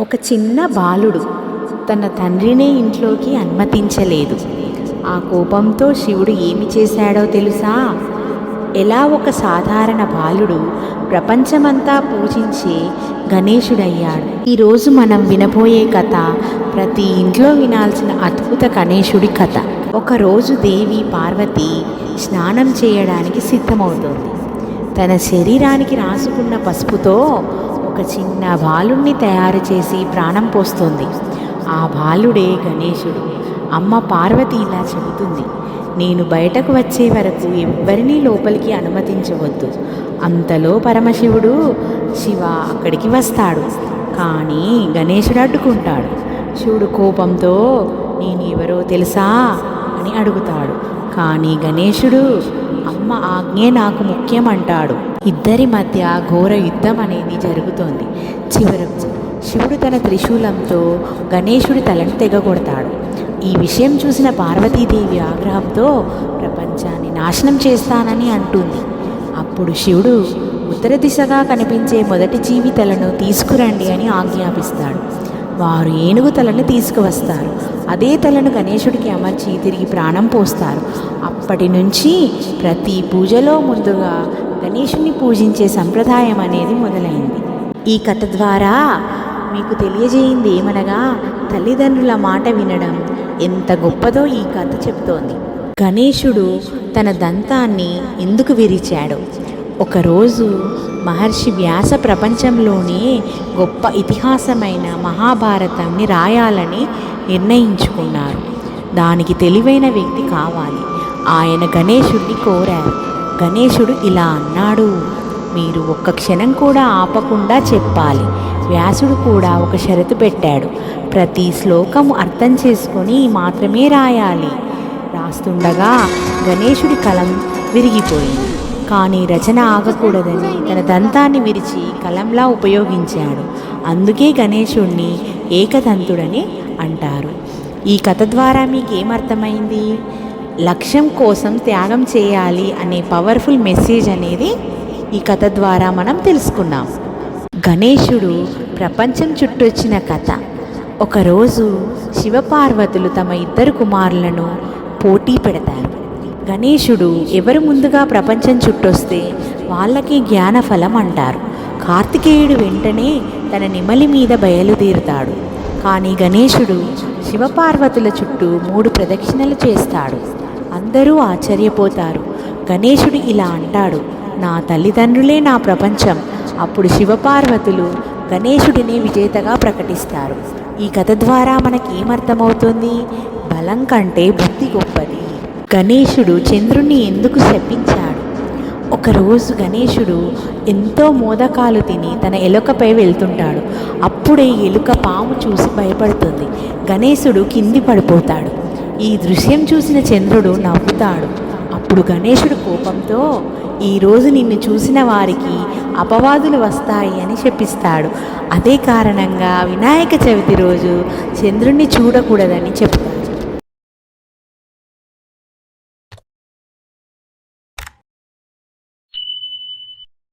ఒక చిన్న బాలుడు తన తండ్రినే ఇంట్లోకి అనుమతించలేదు. ఆ కోపంతో శివుడు ఏమి చేశాడో తెలుసా? ఎలా ఒక సాధారణ బాలుడు ప్రపంచమంతా పూజించే గణేశుడయ్యాడు. ఈరోజు మనం వినబోయే కథ ప్రతి ఇంట్లో వినాల్సిన అద్భుత గణేశుడి కథ. ఒకరోజు దేవి పార్వతి స్నానం చేయడానికి సిద్ధమవుతోంది. తన శరీరానికి రాసుకున్న పసుపుతో ఒక చిన్న బాలుణ్ణి తయారు చేసి ప్రాణం పోస్తుంది. ఆ బాలుడే గణేశుడు. అమ్మ పార్వతి ఇలా చెబుతుంది, నేను బయటకు వచ్చే వరకు ఎవ్వరినీ లోపలికి అనుమతించవద్దు. అంతలో పరమశివుడు శివ అక్కడికి వస్తాడు. కానీ గణేశుడు అడ్డుకుంటాడు. శివుడు కోపంతో నేను ఎవరో తెలుసా అని అడుగుతాడు. కానీ గణేశుడు అమ్మ ఆజ్ఞే నాకు ముఖ్యం అంటాడు. ఇద్దరి మధ్య ఘోర యుద్ధం అనేది జరుగుతోంది. చివరకు శివుడు తన త్రిశూలంతో గణేశుడి తలను తెగగొడతాడు. ఈ విషయం చూసిన పార్వతీదేవి ఆగ్రహంతో ప్రపంచాన్ని నాశనం చేస్తానని అంటుంది. అప్పుడు శివుడు ఉత్తర దిశగా కనిపించే మొదటి జీవి తలను తీసుకురండి అని ఆజ్ఞాపిస్తాడు. వారు ఏనుగు తలను తీసుకువస్తారు. అదే తలను గణేశుడికి అమర్చి తిరిగి ప్రాణం పోస్తారు. అప్పటి నుంచి ప్రతి పూజలో ముందుగా గణేశుని పూజించే సంప్రదాయం అనేది మొదలైంది. ఈ కథ ద్వారా మీకు తెలియజేయింది ఏమనగా, తల్లిదండ్రుల మాట వినడం ఎంత గొప్పదో ఈ కథ చెప్తోంది. గణేశుడు తన దంతాన్ని ఎందుకు విరిచాడు? ఒకరోజు మహర్షి వ్యాస ప్రపంచంలోనే గొప్ప ఇతిహాసమైన మహాభారతాన్ని రాయాలని నిర్ణయించుకున్నారు. దానికి తెలివైన వ్యక్తి కావాలి. ఆయన గణేశుడిని కోరారు. గణేశుడు ఇలా అన్నాడు, మీరు ఒక్క క్షణం కూడా ఆపకుండా చెప్పాలి. వ్యాసుడు కూడా ఒక షరతు పెట్టాడు, ప్రతి శ్లోకము అర్థం చేసుకొని మాత్రమే రాయాలి. రాస్తుండగా గణేశుడి కలం విరిగిపోయింది. కానీ రచన ఆగకూడదని తన దంతాన్ని విరిచి కలంలా ఉపయోగించాడు. అందుకే గణేశుడిని ఏకదంతుడని అంటారు. ఈ కథ ద్వారా మీకేమర్థమైంది? లక్ష్యం కోసం త్యాగం చేయాలి అనే పవర్ఫుల్ మెసేజ్ అనేది ఈ కథ ద్వారా మనం తెలుసుకున్నాం. గణేశుడు ప్రపంచం చుట్టొచ్చిన కథ. ఒకరోజు శివపార్వతులు తమ ఇద్దరు కుమారులను పోటీ పెడతారు. గణేశుడు ఎవరు ముందుగా ప్రపంచం చుట్టొస్తే వాళ్ళకి జ్ఞానఫలం అంటారు. కార్తికేయుడు వెంటనే తన నెమలి మీద బయలుదేరుతాడు. కానీ గణేశుడు శివపార్వతుల చుట్టూ 3 ప్రదక్షిణలు చేస్తాడు. అందరూ ఆశ్చర్యపోతారు. గణేశుడు ఇలా అంటాడు, నా తల్లిదండ్రులే నా ప్రపంచం. అప్పుడు శివపార్వతులు గణేశుడిని విజేతగా ప్రకటిస్తారు. ఈ కథ ద్వారా మనకి ఏమర్థమవుతుంది? బలం కంటే బుద్ధి గొప్పది. గణేశుడు చంద్రుణ్ణి ఎందుకు శపించాడు? ఒకరోజు గణేశుడు ఎంతో మోదకాలు తిని తన ఎలుకపై వెళ్తుంటాడు. అప్పుడే ఎలుక పాము చూసి భయపడుతుంది. గణేశుడు కింది పడిపోతాడు. ఈ దృశ్యం చూసిన చంద్రుడు నవ్వుతాడు. అప్పుడు గణేశుడు కోపంతో, ఈరోజు నిన్ను చూసిన వారికి అపవాదులు వస్తాయి అని శపిస్తాడు. అదే కారణంగా వినాయక చవితి రోజు చంద్రుణ్ణి చూడకూడదని చెప్తాడు.